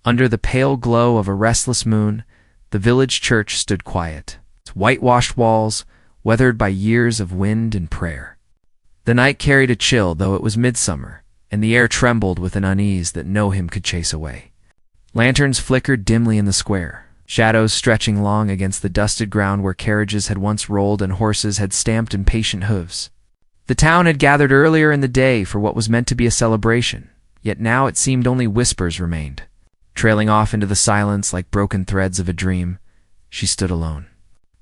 Under the pale glow of a restless moon, the village church stood quiet, its whitewashed walls weathered by years of wind and prayer. The night carried a chill, though it was midsummer, and the air trembled with an unease that no hymn could chase away. Lanterns flickered dimly in the square, shadows stretching long against the dusted ground where carriages had once rolled and horses had stamped impatient hooves. The town had gathered earlier in the day for what was meant to be a celebration, yet now it seemed only whispers remained. Trailing off into the silence like broken threads of a dream, she stood alone.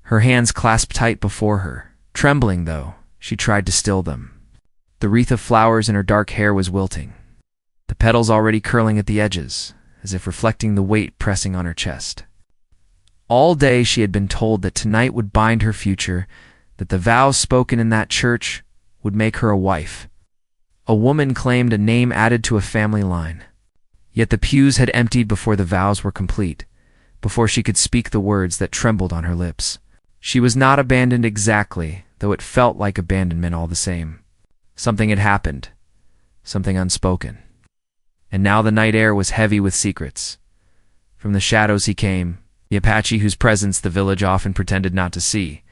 Her hands clasped tight before her, trembling though she tried to still them. The wreath of flowers in her dark hair was wilting, the petals already curling at the edges, as if reflecting the weight pressing on her chest. All day she had been told that tonight would bind her future, that the vows spoken in that church would make her a wife. A woman claimed, a name added to a family line. Yet the pews had emptied before the vows were complete, before she could speak the words that trembled on her lips. She was not abandoned exactly, though it felt like abandonment all the same. Something had happened, something unspoken. And now the night air was heavy with secrets. From the shadows he came, the Apache whose presence the village often pretended not to see.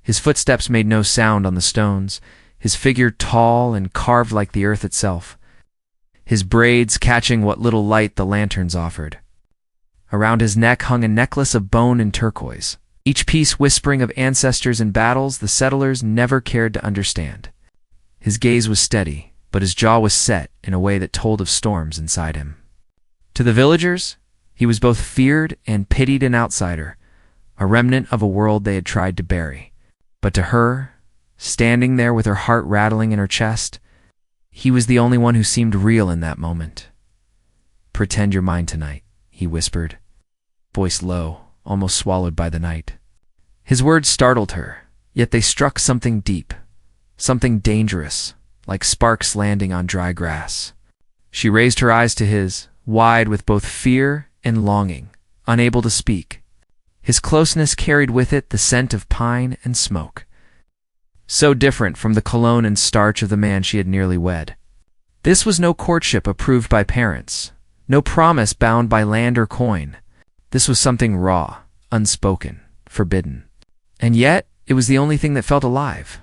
His footsteps made no sound on the stones, his figure tall and carved like the earth itself, his braids catching what little light the lanterns offered. Around his neck hung a necklace of bone and turquoise, each piece whispering of ancestors and battles the settlers never cared to understand. His gaze was steady, but his jaw was set in a way that told of storms inside him. To the villagers, he was both feared and pitied, an outsider, a remnant of a world they had tried to bury. But to her, standing there with her heart rattling in her chest, he was the only one who seemed real in that moment. "Pretend you're mine tonight," he whispered, voice low, almost swallowed by the night. His words startled her, yet they struck something deep, something dangerous, like sparks landing on dry grass. She raised her eyes to his, wide with both fear and longing, unable to speak. His closeness carried with it the scent of pine and smoke, so different from the cologne and starch of the man she had nearly wed. This was no courtship approved by parents, no promise bound by land or coin. This was something raw, unspoken, forbidden. And yet, it was the only thing that felt alive.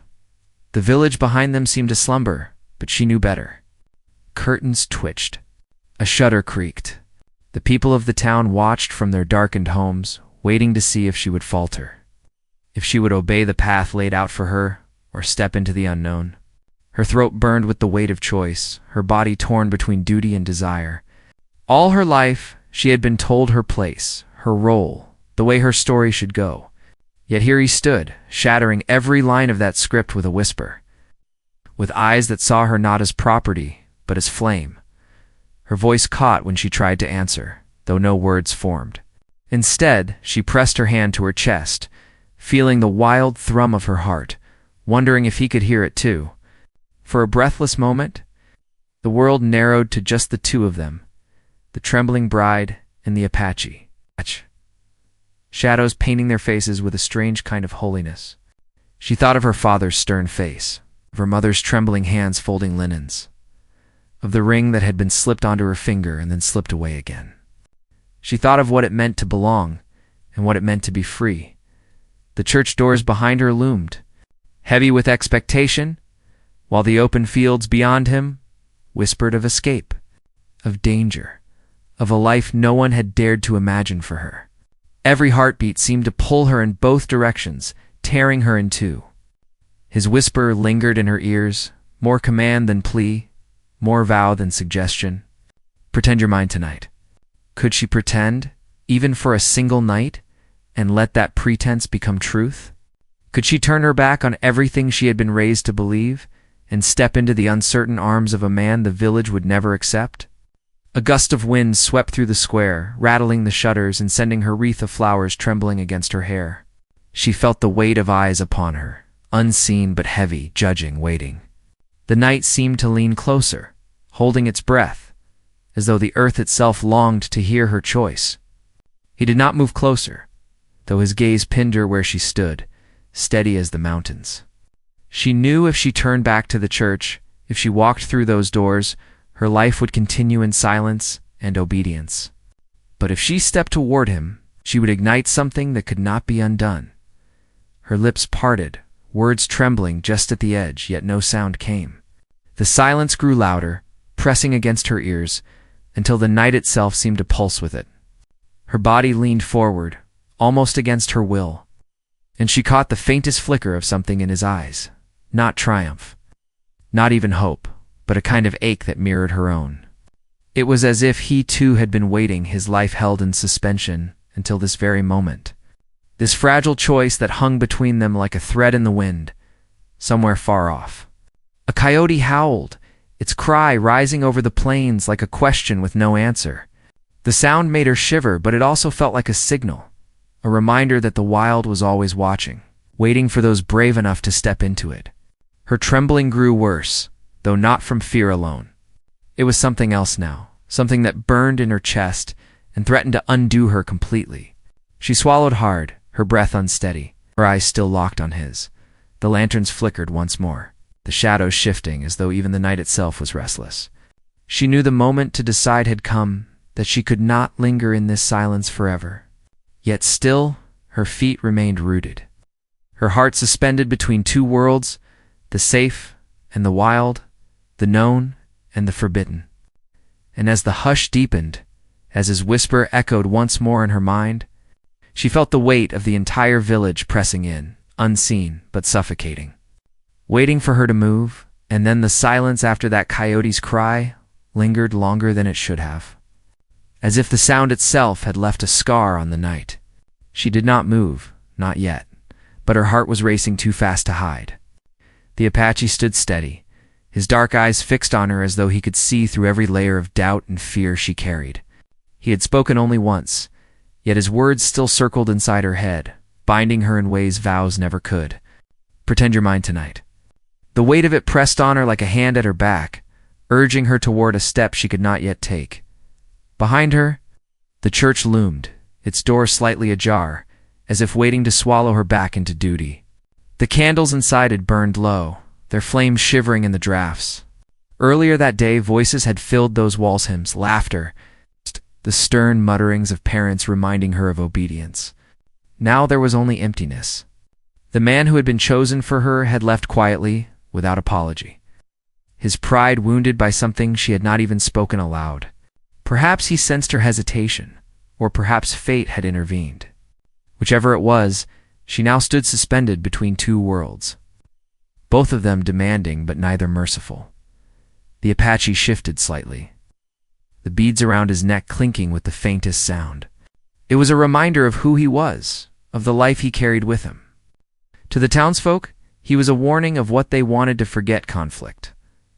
The village behind them seemed to slumber, but she knew better. Curtains twitched. A shutter creaked. The people of the town watched from their darkened homes, waiting to see if she would falter, if she would obey the path laid out for her, or step into the unknown. Her throat burned with the weight of choice, her body torn between duty and desire. All her life, she had been told her place, her role, the way her story should go. Yet here he stood, shattering every line of that script with a whisper, with eyes that saw her not as property, but as flame. Her voice caught when she tried to answer, though no words formed. Instead, she pressed her hand to her chest, feeling the wild thrum of her heart, wondering if he could hear it too. For a breathless moment, the world narrowed to just the two of them, the trembling bride and the Apache. Shadows painting their faces with a strange kind of holiness. She thought of her father's stern face, of her mother's trembling hands folding linens, of the ring that had been slipped onto her finger and then slipped away again. She thought of what it meant to belong and what it meant to be free. The church doors behind her loomed, heavy with expectation, while the open fields beyond him whispered of escape, of danger, of a life no one had dared to imagine for her. Every heartbeat seemed to pull her in both directions, tearing her in two. His whisper lingered in her ears, more command than plea, more vow than suggestion. "Pretend you're mine tonight." Could she pretend, even for a single night, and let that pretense become truth? Could she turn her back on everything she had been raised to believe, and step into the uncertain arms of a man the village would never accept? A gust of wind swept through the square, rattling the shutters and sending her wreath of flowers trembling against her hair. She felt the weight of eyes upon her, unseen but heavy, judging, waiting. The night seemed to lean closer, holding its breath, as though the earth itself longed to hear her choice. He did not move closer, though his gaze pinned her where she stood, steady as the mountains. She knew if she turned back to the church, if she walked through those doors, her life would continue in silence and obedience. But if she stepped toward him, she would ignite something that could not be undone. Her lips parted, words trembling just at the edge, yet no sound came. The silence grew louder, pressing against her ears, until the night itself seemed to pulse with it. Her body leaned forward, almost against her will, and she caught the faintest flicker of something in his eyes. Not triumph, not even hope, but a kind of ache that mirrored her own. It was as if he too had been waiting, his life held in suspension until this very moment. This fragile choice that hung between them like a thread in the wind, somewhere far off. A coyote howled, its cry rising over the plains like a question with no answer. The sound made her shiver, but it also felt like a signal, a reminder that the wild was always watching, waiting for those brave enough to step into it. Her trembling grew worse, though not from fear alone. It was something else now, something that burned in her chest and threatened to undo her completely. She swallowed hard, her breath unsteady, her eyes still locked on his. The lanterns flickered once more, the shadows shifting as though even the night itself was restless. She knew the moment to decide had come, that she could not linger in this silence forever. Yet still, her feet remained rooted. Her heart suspended between two worlds, the safe and the wild, the known and the forbidden. And as the hush deepened, as his whisper echoed once more in her mind, she felt the weight of the entire village pressing in, unseen but suffocating, waiting for her to move. And then the silence after that coyote's cry lingered longer than it should have, as if the sound itself had left a scar on the night. She did not move, not yet, but her heart was racing too fast to hide. The Apache stood steady, his dark eyes fixed on her as though he could see through every layer of doubt and fear she carried. He had spoken only once, yet his words still circled inside her head, binding her in ways vows never could. Pretend you're mine tonight. The weight of it pressed on her like a hand at her back, urging her toward a step she could not yet take. Behind her, the church loomed, its door slightly ajar, as if waiting to swallow her back into duty. The candles inside had burned low, their flames shivering in the drafts. Earlier that day, voices had filled those walls, hymns, laughter, the stern mutterings of parents reminding her of obedience. Now there was only emptiness. The man who had been chosen for her had left quietly, without apology, his pride wounded by something she had not even spoken aloud. Perhaps he sensed her hesitation, or perhaps fate had intervened. Whichever it was, she now stood suspended between two worlds, both of them demanding but neither merciful. The Apache shifted slightly, the beads around his neck clinking with the faintest sound. It was a reminder of who he was, of the life he carried with him. To the townsfolk, he was a warning of what they wanted to forget: conflict,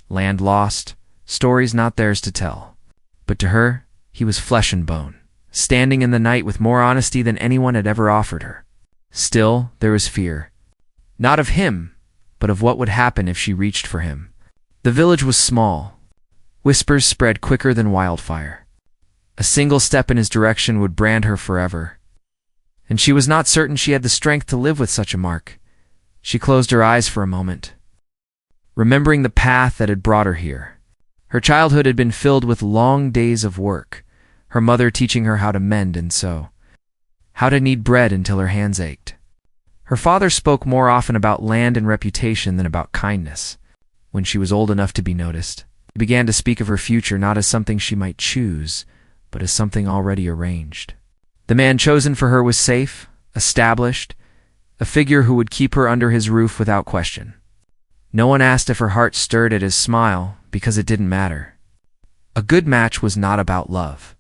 land lost, stories not theirs to tell. But to her, he was flesh and bone, standing in the night with more honesty than anyone had ever offered her. Still, there was fear, not of him, but of what would happen if she reached for him. The village was small. Whispers spread quicker than wildfire. A single step in his direction would brand her forever. And she was not certain she had the strength to live with such a mark. She closed her eyes for a moment, remembering the path that had brought her here. Her childhood had been filled with long days of work, her mother teaching her how to mend and sew, how to knead bread until her hands ached. Her father spoke more often about land and reputation than about kindness. When she was old enough to be noticed, he began to speak of her future not as something she might choose, but as something already arranged. The man chosen for her was safe, established, a figure who would keep her under his roof without question. No one asked if her heart stirred at his smile, because it didn't matter. A good match was not about love.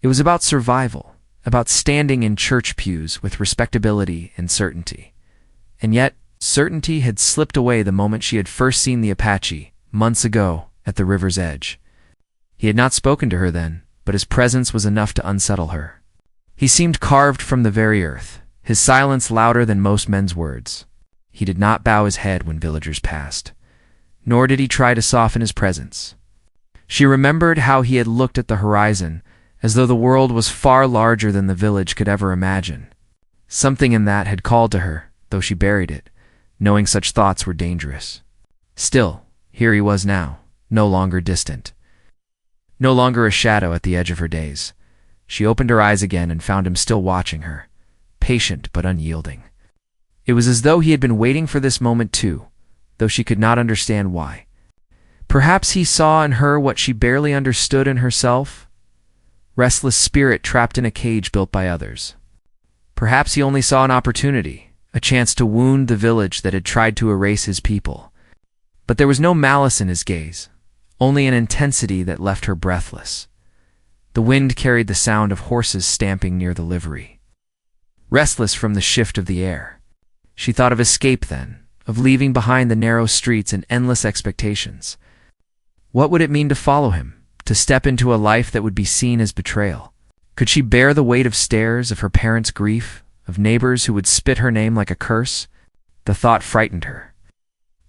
It was about survival, about standing in church pews with respectability and certainty. And yet, certainty had slipped away the moment she had first seen the Apache, months ago, at the river's edge. He had not spoken to her then, but his presence was enough to unsettle her. He seemed carved from the very earth, his silence louder than most men's words. He did not bow his head when villagers passed, nor did he try to soften his presence. She remembered how he had looked at the horizon, as though the world was far larger than the village could ever imagine. Something in that had called to her, though she buried it, knowing such thoughts were dangerous. Still, here he was now, no longer distant, no longer a shadow at the edge of her days. She opened her eyes again and found him still watching her, patient but unyielding. It was as though he had been waiting for this moment too, though she could not understand why. Perhaps he saw in her what she barely understood in herself, restless spirit trapped in a cage built by others. Perhaps he only saw an opportunity, a chance to wound the village that had tried to erase his people. But there was no malice in his gaze, only an intensity that left her breathless. The wind carried the sound of horses stamping near the livery. Restless from the shift of the air, she thought of escape then, of leaving behind the narrow streets and endless expectations. What would it mean to follow him, to step into a life that would be seen as betrayal? Could she bear the weight of stares, of her parents' grief, of neighbors who would spit her name like a curse? The thought frightened her.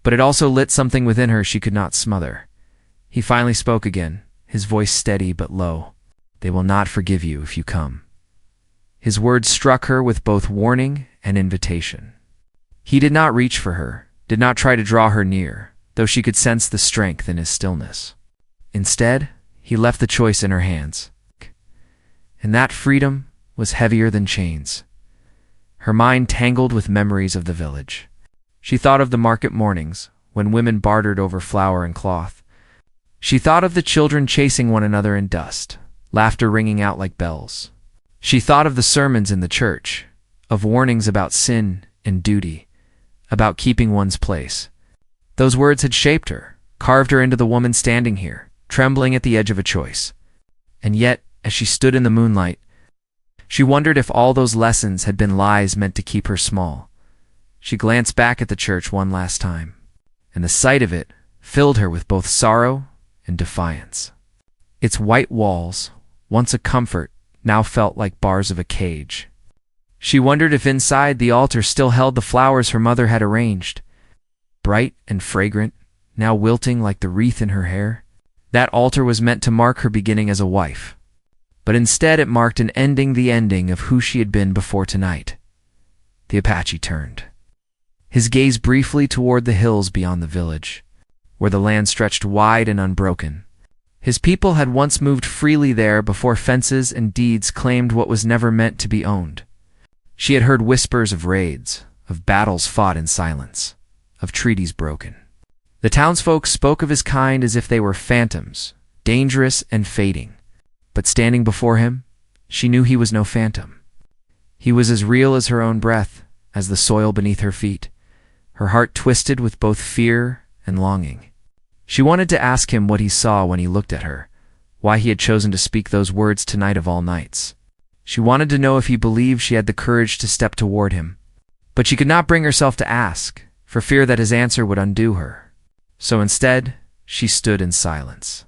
But it also lit something within her she could not smother. He finally spoke again, his voice steady but low. "They will not forgive you if you come." His words struck her with both warning and invitation. He did not reach for her, did not try to draw her near, though she could sense the strength in his stillness. Instead, he left the choice in her hands. And that freedom was heavier than chains. Her mind tangled with memories of the village. She thought of the market mornings, when women bartered over flour and cloth. She thought of the children chasing one another in dust, laughter ringing out like bells. She thought of the sermons in the church, of warnings about sin and duty, about keeping one's place. Those words had shaped her, carved her into the woman standing here, trembling at the edge of a choice. And yet, as she stood in the moonlight, she wondered if all those lessons had been lies meant to keep her small. She glanced back at the church one last time, and the sight of it filled her with both sorrow and defiance. Its white walls, once a comfort, now felt like bars of a cage. She wondered if inside the altar still held the flowers her mother had arranged, bright and fragrant, now wilting like the wreath in her hair. That altar was meant to mark her beginning as a wife, but instead it marked an ending, the ending of who she had been before tonight. The Apache turned, his gaze briefly toward the hills beyond the village, where the land stretched wide and unbroken. His people had once moved freely there before fences and deeds claimed what was never meant to be owned. She had heard whispers of raids, of battles fought in silence, of treaties broken. The townsfolk spoke of his kind as if they were phantoms, dangerous and fading. But standing before him, she knew he was no phantom. He was as real as her own breath, as the soil beneath her feet. Her heart twisted with both fear and longing. She wanted to ask him what he saw when he looked at her, why he had chosen to speak those words tonight of all nights. She wanted to know if he believed she had the courage to step toward him. But she could not bring herself to ask, for fear that his answer would undo her. So instead, she stood in silence.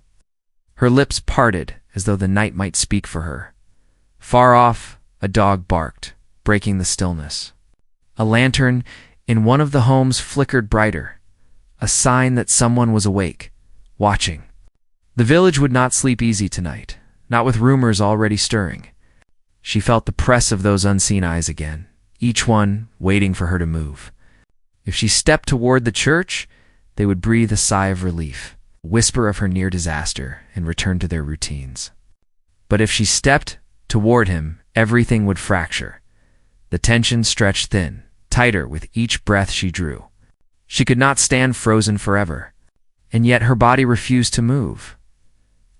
Her lips parted as though the night might speak for her. Far off, a dog barked, breaking the stillness. A lantern in one of the homes flickered brighter, a sign that someone was awake, watching. The village would not sleep easy tonight, not with rumors already stirring. She felt the press of those unseen eyes again, each one waiting for her to move. If she stepped toward the church, they would breathe a sigh of relief, a whisper of her near disaster, and return to their routines. But if she stepped toward him, everything would fracture. The tension stretched thin, tighter with each breath she drew. She could not stand frozen forever, and yet her body refused to move,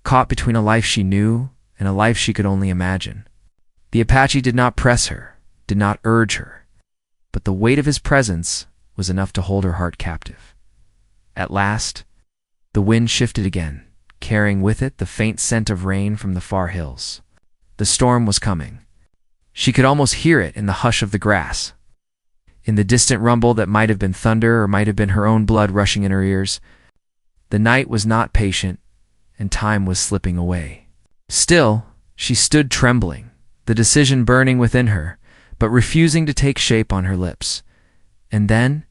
caught between a life she knew and a life she could only imagine. The Apache did not press her, did not urge her, but the weight of his presence was enough to hold her heart captive. At last, the wind shifted again, carrying with it the faint scent of rain from the far hills. The storm was coming. She could almost hear it in the hush of the grass, in the distant rumble that might have been thunder or might have been her own blood rushing in her ears. The night was not patient, and time was slipping away. Still, she stood trembling, the decision burning within her, but refusing to take shape on her lips. And then,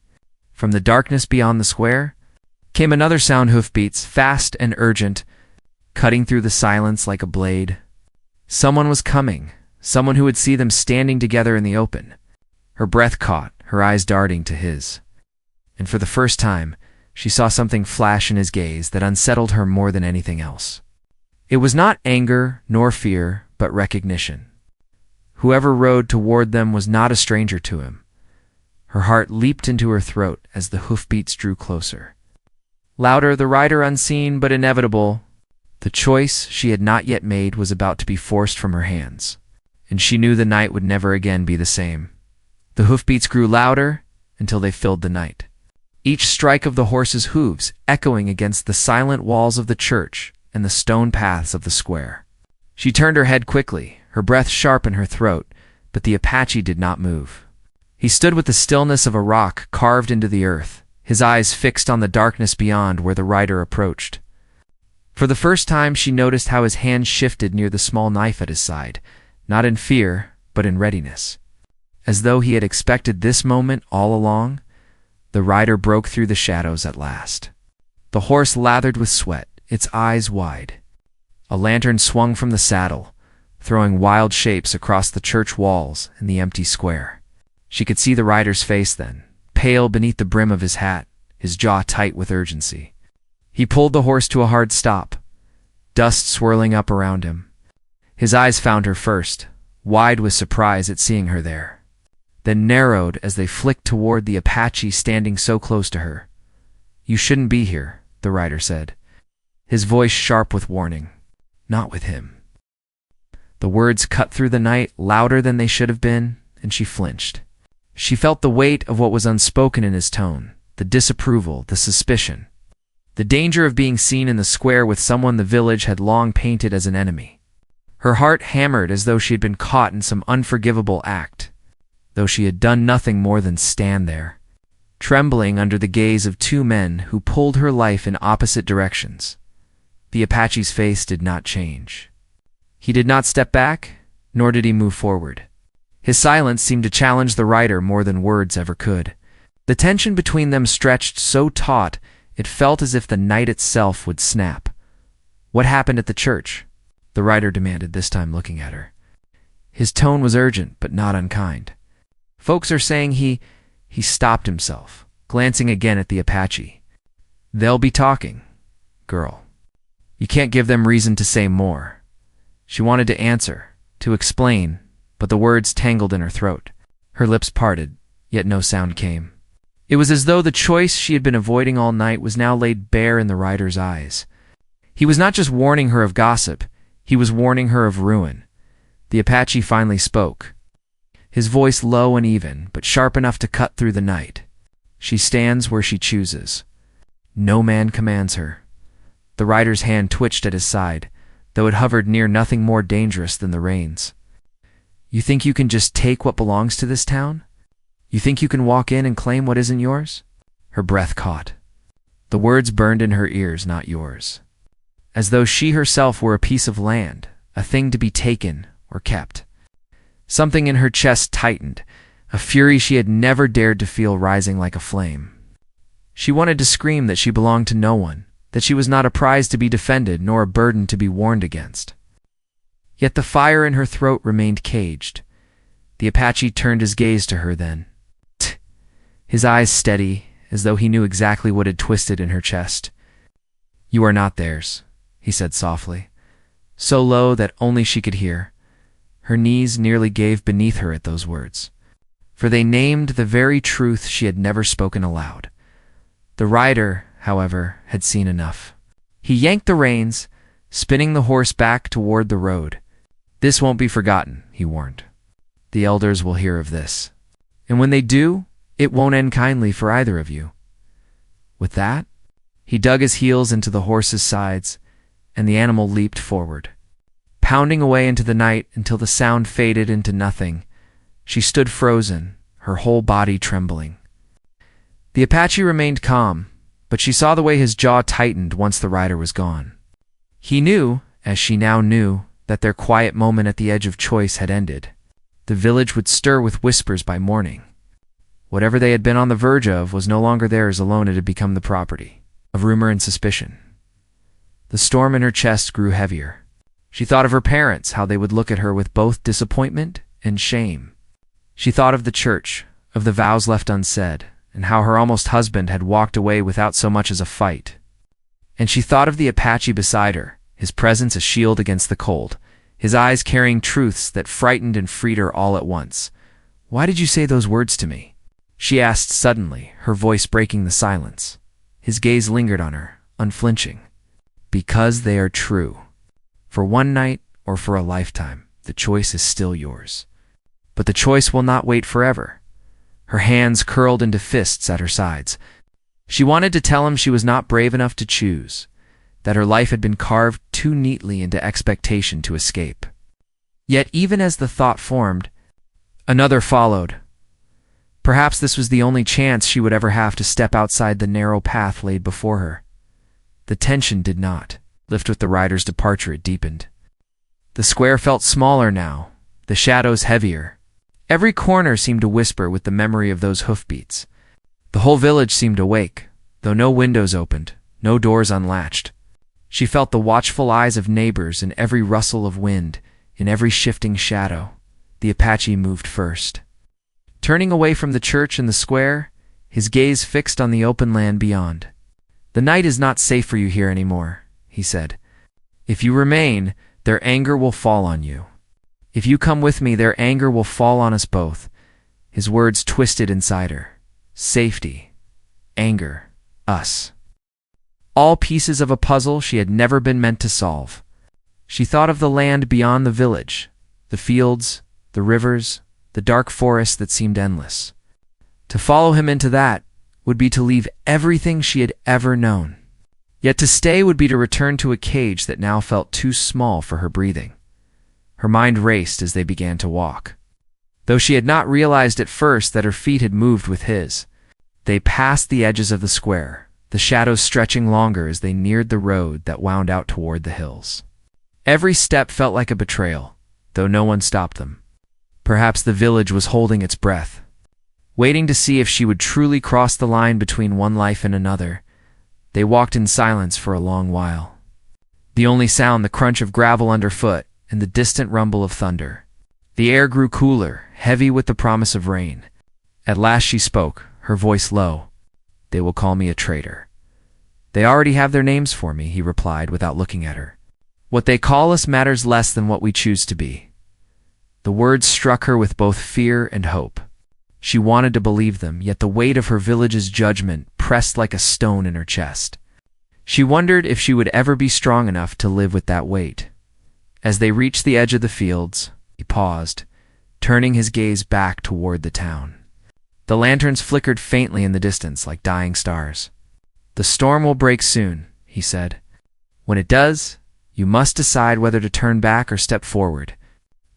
from the darkness beyond the square, came another sound, hoofbeats, fast and urgent, cutting through the silence like a blade. Someone was coming, someone who would see them standing together in the open. Her breath caught, her eyes darting to his. And for the first time, she saw something flash in his gaze that unsettled her more than anything else. It was not anger nor fear, but recognition. Whoever rode toward them was not a stranger to him. Her heart leaped into her throat as the hoofbeats drew closer. Louder, the rider unseen but inevitable. The choice she had not yet made was about to be forced from her hands, and she knew the night would never again be the same. The hoofbeats grew louder until they filled the night, each strike of the horse's hooves echoing against the silent walls of the church and the stone paths of the square. She turned her head quickly, her breath sharp in her throat, but the Apache did not move. He stood with the stillness of a rock carved into the earth, his eyes fixed on the darkness beyond where the rider approached. For the first time she noticed how his hand shifted near the small knife at his side, not in fear, but in readiness. As though he had expected this moment all along, the rider broke through the shadows at last. The horse lathered with sweat, its eyes wide. A lantern swung from the saddle, throwing wild shapes across the church walls and the empty square. She could see the rider's face then, pale beneath the brim of his hat, his jaw tight with urgency. He pulled the horse to a hard stop, dust swirling up around him. His eyes found her first, wide with surprise at seeing her there, then narrowed as they flicked toward the Apache standing so close to her. "You shouldn't be here," the rider said, his voice sharp with warning. "Not with him." The words cut through the night louder than they should have been, and she flinched. She felt the weight of what was unspoken in his tone, the disapproval, the suspicion. The danger of being seen in the square with someone the village had long painted as an enemy. Her heart hammered as though she had been caught in some unforgivable act, though she had done nothing more than stand there, trembling under the gaze of two men who pulled her life in opposite directions. The Apache's face did not change. He did not step back, nor did he move forward. His silence seemed to challenge the rider more than words ever could. The tension between them stretched so taut it felt as if the night itself would snap. "What happened at the church?" the rider demanded, this time looking at her. His tone was urgent, but not unkind. "Folks are saying he stopped himself, glancing again at the Apache. "They'll be talking, girl. You can't give them reason to say more." She wanted to answer, to explain, but the words tangled in her throat. Her lips parted, yet no sound came. It was as though the choice she had been avoiding all night was now laid bare in the rider's eyes. He was not just warning her of gossip, he was warning her of ruin. The Apache finally spoke, his voice low and even, but sharp enough to cut through the night. "She stands where she chooses. No man commands her." The rider's hand twitched at his side, though it hovered near nothing more dangerous than the reins. "You think you can just take what belongs to this town? You think you can walk in and claim what isn't yours?" Her breath caught. The words burned in her ears, "not yours." As though she herself were a piece of land, a thing to be taken or kept. Something in her chest tightened, a fury she had never dared to feel rising like a flame. She wanted to scream that she belonged to no one, that she was not a prize to be defended nor a burden to be warned against. Yet the fire in her throat remained caged. The Apache turned his gaze to her then, his eyes steady, as though he knew exactly what had twisted in her chest. "You are not theirs," he said softly, so low that only she could hear. Her knees nearly gave beneath her at those words, for they named the very truth she had never spoken aloud. The rider, however, had seen enough. He yanked the reins, spinning the horse back toward the road. "This won't be forgotten," he warned. "The elders will hear of this. And when they do, it won't end kindly for either of you." With that, he dug his heels into the horse's sides, and the animal leaped forward, pounding away into the night until the sound faded into nothing. She stood frozen, her whole body trembling. The Apache remained calm, but she saw the way his jaw tightened once the rider was gone. He knew, as she now knew, that their quiet moment at the edge of choice had ended. The village would stir with whispers by morning. Whatever they had been on the verge of was no longer theirs alone. It had become the property of rumor and suspicion. The storm in her chest grew heavier. She thought of her parents, how they would look at her with both disappointment and shame. She thought of the church, of the vows left unsaid, and how her almost husband had walked away without so much as a fight. And she thought of the Apache beside her, his presence a shield against the cold, his eyes carrying truths that frightened and freed her all at once. "Why did you say those words to me?" she asked suddenly, her voice breaking the silence. His gaze lingered on her, unflinching. "Because they are true. For one night or for a lifetime, the choice is still yours. But the choice will not wait forever." Her hands curled into fists at her sides. She wanted to tell him she was not brave enough to choose, that her life had been carved too neatly into expectation to escape. Yet even as the thought formed, another followed. Perhaps this was the only chance she would ever have to step outside the narrow path laid before her. The tension did not lift with the rider's departure. It deepened. The square felt smaller now, the shadows heavier. Every corner seemed to whisper with the memory of those hoofbeats. The whole village seemed awake, though no windows opened, no doors unlatched. She felt the watchful eyes of neighbors in every rustle of wind, in every shifting shadow. The Apache moved first. Turning away from the church and the square, his gaze fixed on the open land beyond. "The night is not safe for you here anymore," he said. "If you remain, their anger will fall on you. If you come with me, their anger will fall on us both." His words twisted inside her. Safety, anger, us. All pieces of a puzzle she had never been meant to solve. She thought of the land beyond the village, the fields, the rivers, the dark forest that seemed endless. To follow him into that would be to leave everything she had ever known. Yet to stay would be to return to a cage that now felt too small for her breathing. Her mind raced as they began to walk. Though she had not realized at first that her feet had moved with his. They passed the edges of the square, the shadows stretching longer as they neared the road that wound out toward the hills. Every step felt like a betrayal, though no one stopped them. Perhaps the village was holding its breath, waiting to see if she would truly cross the line between one life and another. They walked in silence for a long while. The only sound the crunch of gravel underfoot and the distant rumble of thunder. The air grew cooler, heavy with the promise of rain. At last she spoke, her voice low. "They will call me a traitor." "They already have their names for me," he replied without looking at her. "What they call us matters less than what we choose to be." The words struck her with both fear and hope. She wanted to believe them, yet the weight of her village's judgment pressed like a stone in her chest. She wondered if she would ever be strong enough to live with that weight. As they reached the edge of the fields, he paused, turning his gaze back toward the town. The lanterns flickered faintly in the distance like dying stars. "The storm will break soon," he said. "When it does, you must decide whether to turn back or step forward.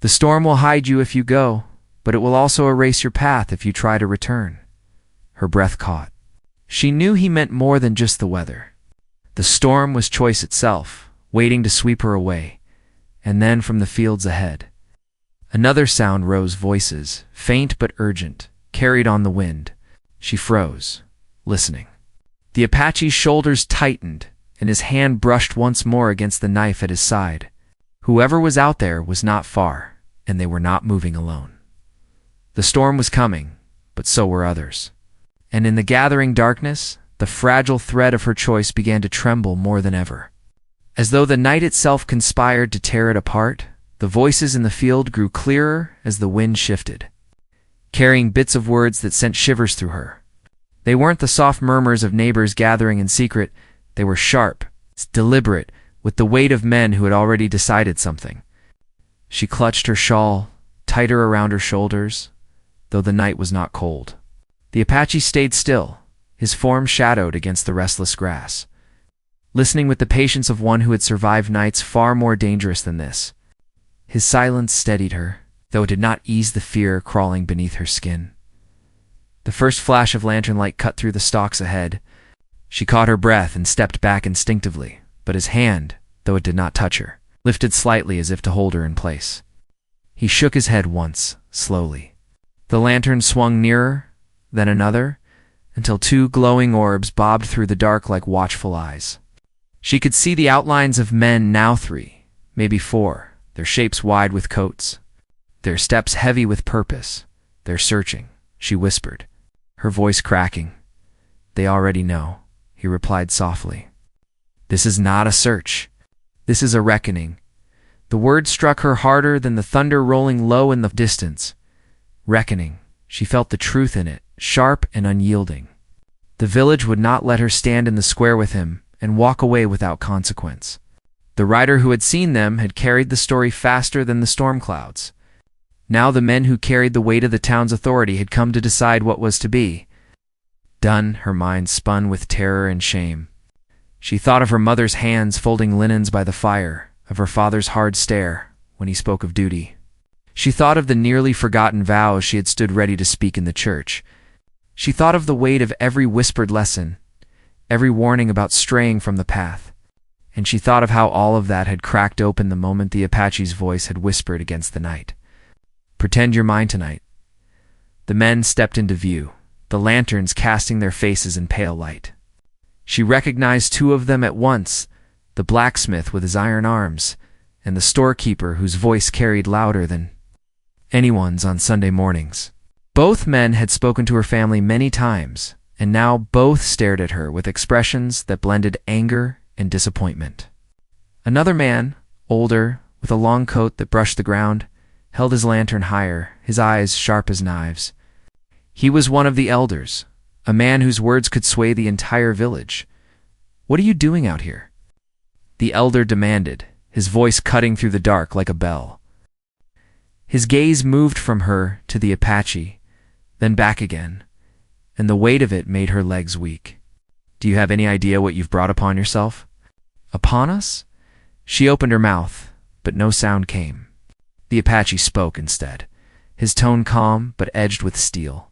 The storm will hide you if you go, but it will also erase your path if you try to return." Her breath caught. She knew he meant more than just the weather. The storm was choice itself, waiting to sweep her away. And then from the fields ahead, another sound rose, voices, faint but urgent, carried on the wind. She froze, listening. The Apache's shoulders tightened, and his hand brushed once more against the knife at his side. Whoever was out there was not far, and they were not moving alone. The storm was coming, but so were others. And in the gathering darkness, the fragile thread of her choice began to tremble more than ever. As though the night itself conspired to tear it apart, the voices in the field grew clearer as the wind shifted, carrying bits of words that sent shivers through her. They weren't the soft murmurs of neighbors gathering in secret. They were sharp, deliberate, with the weight of men who had already decided something. She clutched her shawl tighter around her shoulders, though the night was not cold. The Apache stayed still, his form shadowed against the restless grass, listening with the patience of one who had survived nights far more dangerous than this. His silence steadied her, though it did not ease the fear crawling beneath her skin. The first flash of lantern light cut through the stalks ahead. She caught her breath and stepped back instinctively, but his hand, though it did not touch her, lifted slightly as if to hold her in place. He shook his head once, slowly. The lantern swung nearer, then another, until two glowing orbs bobbed through the dark like watchful eyes. She could see the outlines of men, now 3, maybe 4, their shapes wide with coats, their steps heavy with purpose. "They're searching," she whispered, her voice cracking. "They already know," he replied softly. "This is not a search. This is a reckoning. The word struck her harder than the thunder rolling low in the distance. Reckoning. She felt the truth in it, sharp and unyielding. The village would not let her stand in the square with him and walk away without consequence. The rider who had seen them had carried the story faster than the storm clouds. Now the men who carried the weight of the town's authority had come to decide what was to be. Done, her mind spun with terror and shame. She thought of her mother's hands folding linens by the fire, of her father's hard stare when he spoke of duty. She thought of the nearly forgotten vows she had stood ready to speak in the church. She thought of the weight of every whispered lesson, every warning about straying from the path. And she thought of how all of that had cracked open the moment the Apache's voice had whispered against the night. "Pretend you're mine tonight." The men stepped into view, the lanterns casting their faces in pale light. She recognized two of them at once, the blacksmith with his iron arms, and the storekeeper whose voice carried louder than anyone's on Sunday mornings. Both men had spoken to her family many times, and now both stared at her with expressions that blended anger and disappointment. Another man, older, with a long coat that brushed the ground, held his lantern higher, his eyes sharp as knives. He was one of the elders, a man whose words could sway the entire village. "What are you doing out here?" the elder demanded, his voice cutting through the dark like a bell. His gaze moved from her to the Apache, then back again, and the weight of it made her legs weak. "Do you have any idea what you've brought upon yourself?" "Upon us?" She opened her mouth, but no sound came. The Apache spoke instead, his tone calm but edged with steel.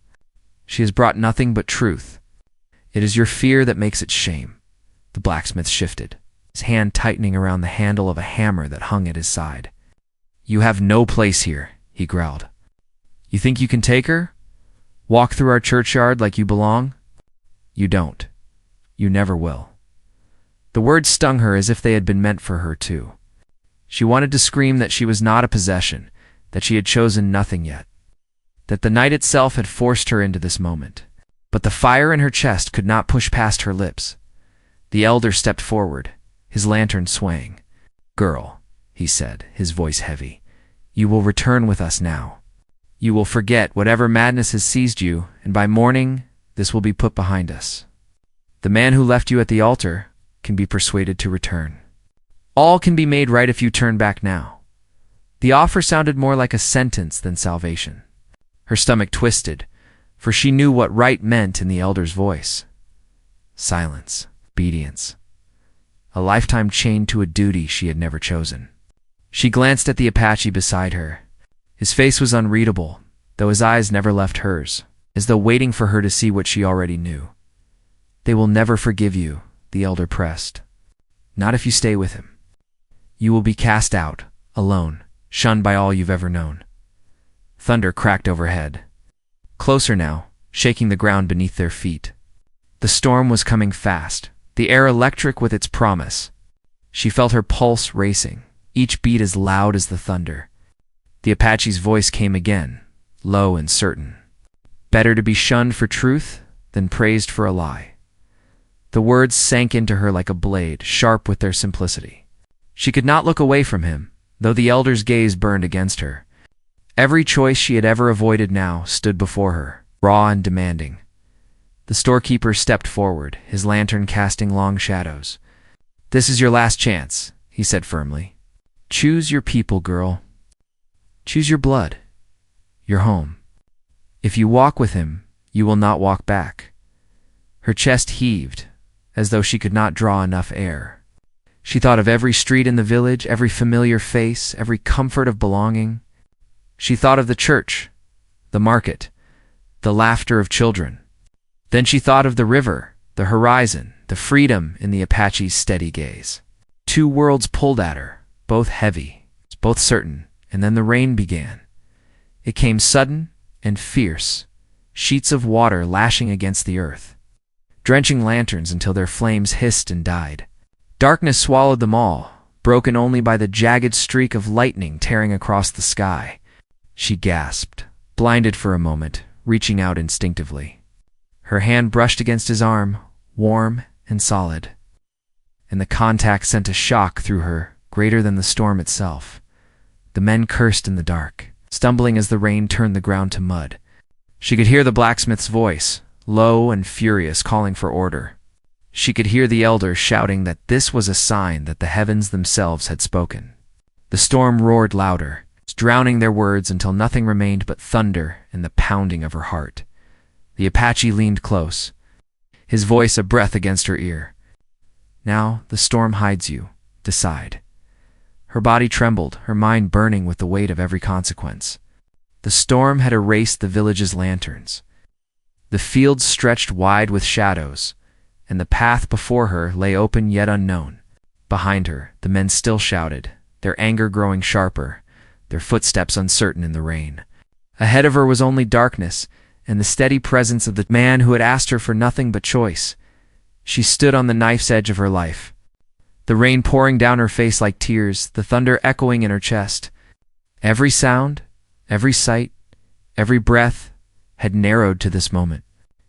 "She has brought nothing but truth. It is your fear that makes it shame." The blacksmith shifted, his hand tightening around the handle of a hammer that hung at his side. "You have no place here," he growled. "You think you can take her? Walk through our churchyard like you belong? You don't. You never will." The words stung her as if they had been meant for her too. She wanted to scream that she was not a possession, that she had chosen nothing yet, that the night itself had forced her into this moment. But the fire in her chest could not push past her lips. The elder stepped forward, his lantern swaying. "Girl," he said, his voice heavy, "you will return with us now. You will forget whatever madness has seized you, and by morning this will be put behind us. The man who left you at the altar can be persuaded to return. All can be made right if you turn back now." The offer sounded more like a sentence than salvation. Her stomach twisted, for she knew what right meant in the elder's voice. Silence, obedience, a lifetime chained to a duty she had never chosen. She glanced at the Apache beside her. His face was unreadable, though his eyes never left hers, as though waiting for her to see what she already knew. "They will never forgive you," the elder pressed. "Not if you stay with him. You will be cast out, alone, shunned by all you've ever known." Thunder cracked overhead. Closer now, shaking the ground beneath their feet. The storm was coming fast, the air electric with its promise. She felt her pulse racing, each beat as loud as the thunder. The Apache's voice came again, low and certain. "Better to be shunned for truth than praised for a lie." The words sank into her like a blade, sharp with their simplicity. She could not look away from him, though the elder's gaze burned against her. Every choice she had ever avoided now stood before her, raw and demanding. The storekeeper stepped forward, his lantern casting long shadows. "This is your last chance," he said firmly. "Choose your people, girl. Choose your blood, your home. If you walk with him, you will not walk back." Her chest heaved, as though she could not draw enough air. She thought of every street in the village, every familiar face, every comfort of belonging. She thought of the church, the market, the laughter of children. Then she thought of the river, the horizon, the freedom in the Apache's steady gaze. Two worlds pulled at her, both heavy, both certain, and then the rain began. It came sudden and fierce, sheets of water lashing against the earth, drenching lanterns until their flames hissed and died. Darkness swallowed them all, broken only by the jagged streak of lightning tearing across the sky. She gasped, blinded for a moment, reaching out instinctively. Her hand brushed against his arm, warm and solid, and the contact sent a shock through her greater than the storm itself. The men cursed in the dark, stumbling as the rain turned the ground to mud. She could hear the blacksmith's voice, low and furious, calling for order. She could hear the elders shouting that this was a sign that the heavens themselves had spoken. The storm roared louder, drowning their words until nothing remained but thunder and the pounding of her heart. The Apache leaned close, his voice a breath against her ear. "Now the storm hides you. Decide." Her body trembled, her mind burning with the weight of every consequence. The storm had erased the village's lanterns. The fields stretched wide with shadows, and the path before her lay open yet unknown. Behind her, the men still shouted, their anger growing sharper, their footsteps uncertain in the rain. Ahead of her was only darkness and the steady presence of the man who had asked her for nothing but choice. She stood on the knife's edge of her life, the rain pouring down her face like tears, the thunder echoing in her chest. Every sound, every sight, every breath had narrowed to this moment.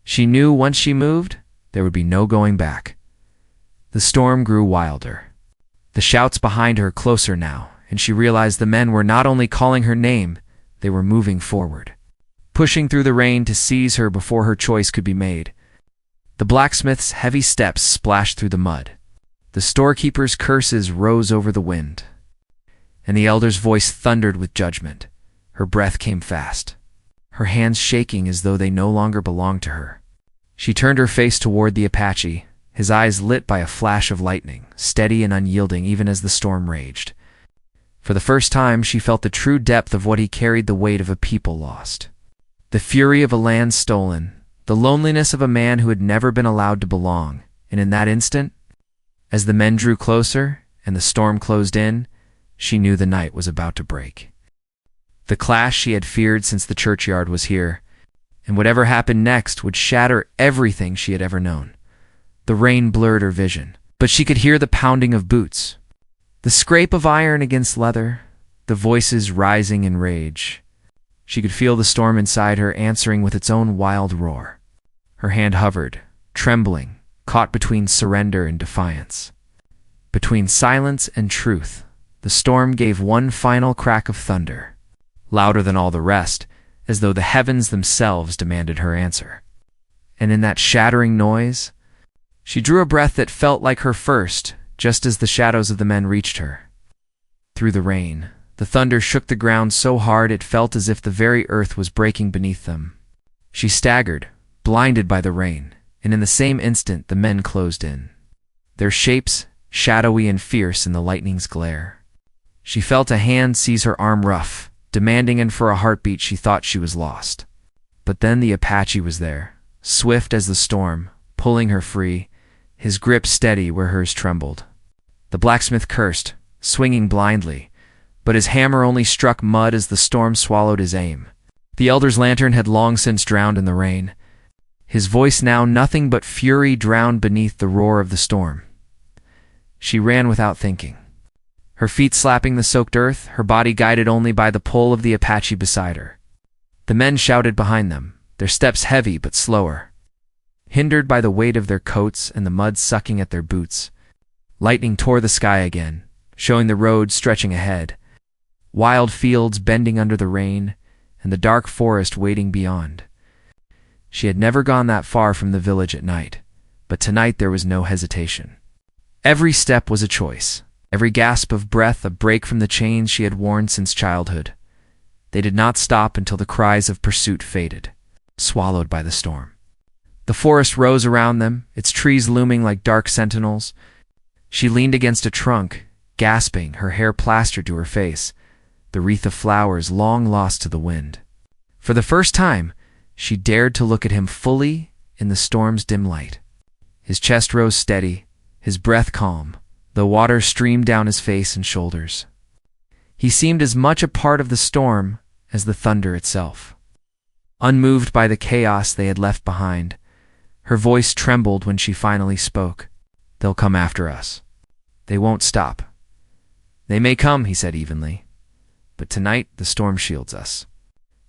She knew once she moved, there would be no going back. The storm grew wilder. The shouts behind her closer now, and she realized the men were not only calling her name, they were moving forward, pushing through the rain to seize her before her choice could be made. The blacksmith's heavy steps splashed through the mud. The storekeeper's curses rose over the wind, and the elder's voice thundered with judgment. Her breath came fast, her hands shaking as though they no longer belonged to her. She turned her face toward the Apache, his eyes lit by a flash of lightning, steady and unyielding even as the storm raged. For the first time, she felt the true depth of what he carried, the weight of a people lost, the fury of a land stolen, the loneliness of a man who had never been allowed to belong. And in that instant, as the men drew closer and the storm closed in, she knew the night was about to break. The clash she had feared since the churchyard was here, and whatever happened next would shatter everything she had ever known. The rain blurred her vision, but she could hear the pounding of boots, the scrape of iron against leather, the voices rising in rage. She could feel the storm inside her answering with its own wild roar. Her hand hovered, trembling, caught between surrender and defiance. Between silence and truth, the storm gave one final crack of thunder, louder than all the rest, as though the heavens themselves demanded her answer. And in that shattering noise, she drew a breath that felt like her first, just as the shadows of the men reached her. Through the rain, the thunder shook the ground so hard it felt as if the very earth was breaking beneath them. She staggered, blinded by the rain, and in the same instant the men closed in, their shapes shadowy and fierce in the lightning's glare. She felt a hand seize her arm rough, demanding, and for a heartbeat she thought she was lost. But then the Apache was there, swift as the storm, pulling her free, his grip steady where hers trembled. The blacksmith cursed, swinging blindly, but his hammer only struck mud as the storm swallowed his aim. The elder's lantern had long since drowned in the rain, his voice now nothing but fury drowned beneath the roar of the storm. She ran without thinking, her feet slapping the soaked earth, her body guided only by the pull of the Apache beside her. The men shouted behind them, their steps heavy but slower, hindered by the weight of their coats and the mud sucking at their boots. Lightning tore the sky again, showing the road stretching ahead, wild fields bending under the rain, and the dark forest waiting beyond. She had never gone that far from the village at night, but tonight there was no hesitation. Every step was a choice, every gasp of breath a break from the chains she had worn since childhood. They did not stop until the cries of pursuit faded, swallowed by the storm. The forest rose around them, its trees looming like dark sentinels. She leaned against a trunk, gasping, her hair plastered to her face, the wreath of flowers long lost to the wind. For the first time, she dared to look at him fully in the storm's dim light. His chest rose steady, his breath calm, though water streamed down his face and shoulders. He seemed as much a part of the storm as the thunder itself. Unmoved by the chaos they had left behind, her voice trembled when she finally spoke. "They'll come after us. They won't stop." "They may come," he said evenly, "but tonight the storm shields us.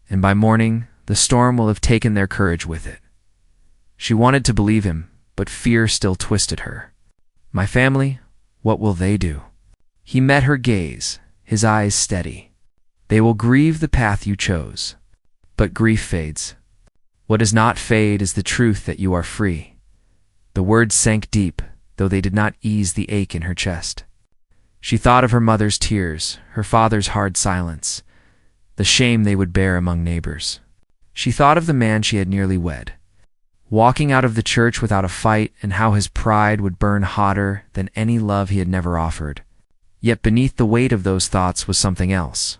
And by morning, the storm will have taken their courage with it." She wanted to believe him, but fear still twisted her. "My family, what will they do?" He met her gaze, his eyes steady. "They will grieve the path you chose. But grief fades. What does not fade is the truth that you are free." The words sank deep, though they did not ease the ache in her chest. She thought of her mother's tears, her father's hard silence, the shame they would bear among neighbors. She thought of the man she had nearly wed, walking out of the church without a fight, and how his pride would burn hotter than any love he had never offered. Yet beneath the weight of those thoughts was something else.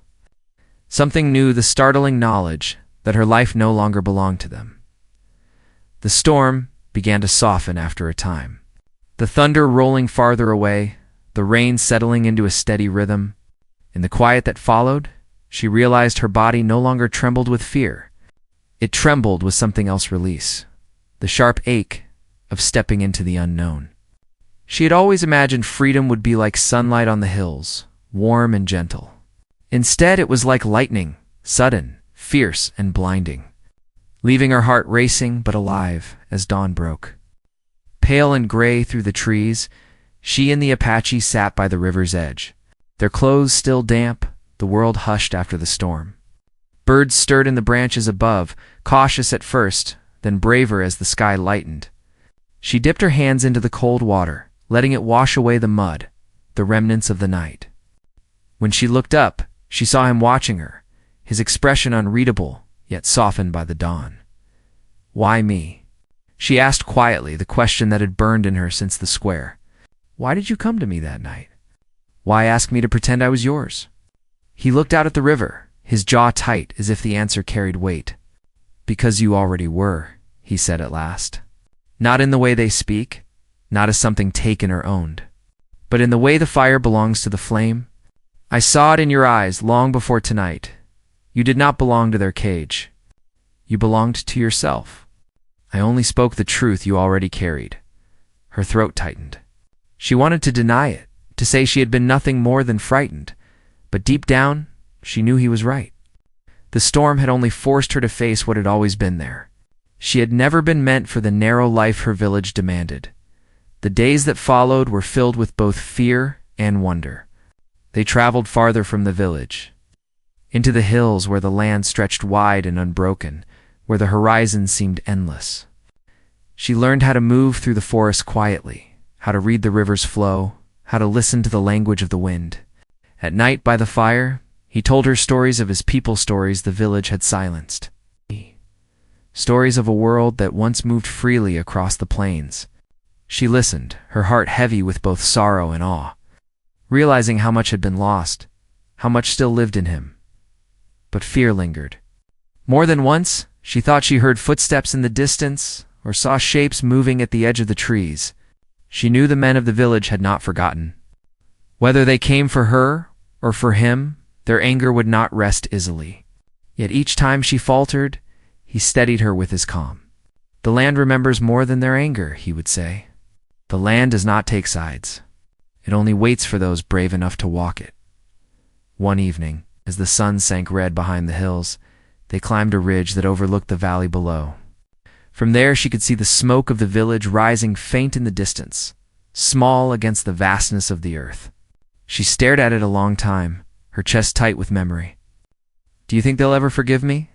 Something new, the startling knowledge that her life no longer belonged to them. The storm began to soften after a time. The thunder rolling farther away, the rain settling into a steady rhythm. In the quiet that followed, she realized her body no longer trembled with fear. It trembled with something else release, the sharp ache of stepping into the unknown. She had always imagined freedom would be like sunlight on the hills, warm and gentle. Instead, it was like lightning, sudden, fierce, and blinding, leaving her heart racing but alive as dawn broke. Pale and gray through the trees, she and the Apache sat by the river's edge, their clothes still damp, the world hushed after the storm. Birds stirred in the branches above, cautious at first, then braver as the sky lightened. She dipped her hands into the cold water, letting it wash away the mud, the remnants of the night. When she looked up, she saw him watching her, his expression unreadable, yet softened by the dawn. "Why me?" she asked quietly, the question that had burned in her since the square. "Why did you come to me that night? Why ask me to pretend I was yours?" He looked out at the river, his jaw tight as if the answer carried weight. "Because you already were," he said at last. Not in the way they speak, not as something taken or owned, but in the way the fire belongs to the flame. "I saw it in your eyes long before tonight. You did not belong to their cage. You belonged to yourself. I only spoke the truth you already carried." Her throat tightened. She wanted to deny it, to say she had been nothing more than frightened, but deep down, she knew he was right. The storm had only forced her to face what had always been there. She had never been meant for the narrow life her village demanded. The days that followed were filled with both fear and wonder. They traveled farther from the village, into the hills where the land stretched wide and unbroken, where the horizon seemed endless. She learned how to move through the forest quietly, how to read the river's flow, how to listen to the language of the wind. At night by the fire, he told her stories of his people, stories the village had silenced. Stories of a world that once moved freely across the plains. She listened, her heart heavy with both sorrow and awe, realizing how much had been lost, how much still lived in him. But fear lingered. More than once, she thought she heard footsteps in the distance or saw shapes moving at the edge of the trees. She knew the men of the village had not forgotten. Whether they came for her or for him, their anger would not rest easily. Yet each time she faltered, he steadied her with his calm. "The land remembers more than their anger," he would say. "The land does not take sides. It only waits for those brave enough to walk it." One evening, as the sun sank red behind the hills, they climbed a ridge that overlooked the valley below. From there she could see the smoke of the village rising faint in the distance, small against the vastness of the earth. She stared at it a long time, her chest tight with memory. "Do you think they'll ever forgive me?"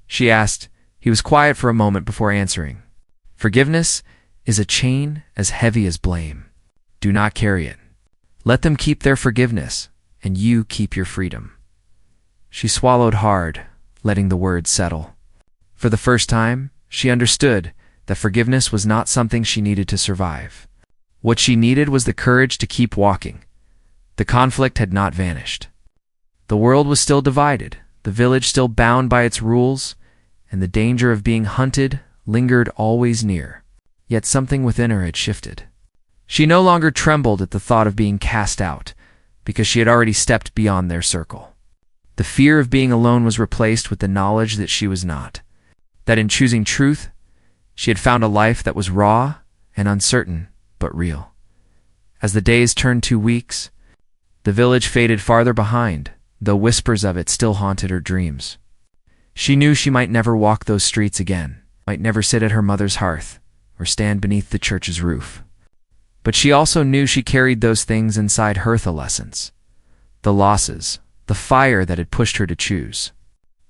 she asked. He was quiet for a moment before answering. "Forgiveness is a chain as heavy as blame. Do not carry it. Let them keep their forgiveness, and you keep your freedom." She swallowed hard, letting the words settle. For the first time, she understood that forgiveness was not something she needed to survive. What she needed was the courage to keep walking. The conflict had not vanished. The world was still divided, the village still bound by its rules, and the danger of being hunted lingered always near. Yet something within her had shifted. She no longer trembled at the thought of being cast out, because she had already stepped beyond their circle. The fear of being alone was replaced with the knowledge that she was not, that in choosing truth, she had found a life that was raw and uncertain, but real. As the days turned to weeks, the village faded farther behind, though whispers of it still haunted her dreams. She knew she might never walk those streets again, might never sit at her mother's hearth, or stand beneath the church's roof. But she also knew she carried those things inside her, the lessons, the losses, the fire that had pushed her to choose.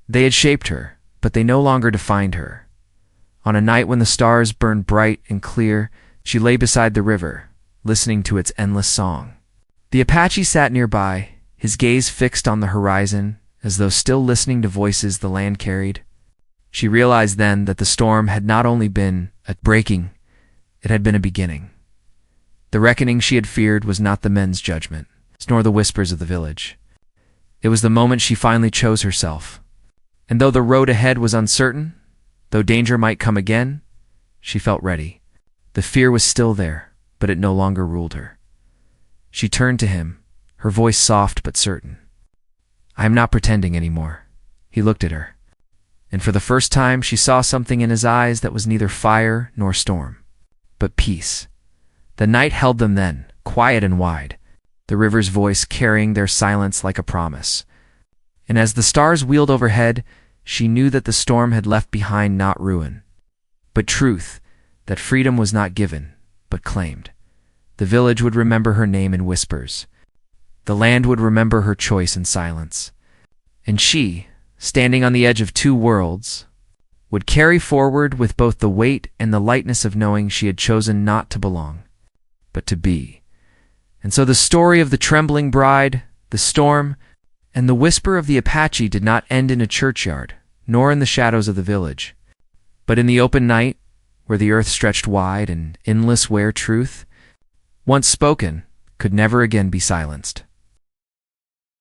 They had shaped her, but they no longer defined her. On a night when the stars burned bright and clear, she lay beside the river, listening to its endless song. The Apache sat nearby, his gaze fixed on the horizon, as though still listening to voices the land carried. She realized then that the storm had not only been a breaking, it had been a beginning. The reckoning she had feared was not the men's judgment, nor the whispers of the village. It was the moment she finally chose herself. And though the road ahead was uncertain, though danger might come again, she felt ready. The fear was still there, but it no longer ruled her. She turned to him, her voice soft but certain. "I am not pretending anymore." He looked at her, and for the first time she saw something in his eyes that was neither fire nor storm, but peace. The night held them then, quiet and wide, the river's voice carrying their silence like a promise. And as the stars wheeled overhead, she knew that the storm had left behind not ruin, but truth, that freedom was not given, but claimed. The village would remember her name in whispers. The land would remember her choice in silence. And she, standing on the edge of two worlds, would carry forward with both the weight and the lightness of knowing she had chosen not to belong, but to be. And so the story of the trembling bride, the storm, and the whisper of the Apache did not end in a churchyard, nor in the shadows of the village, but in the open night, where the earth stretched wide and endless, where truth, once spoken, could never again be silenced.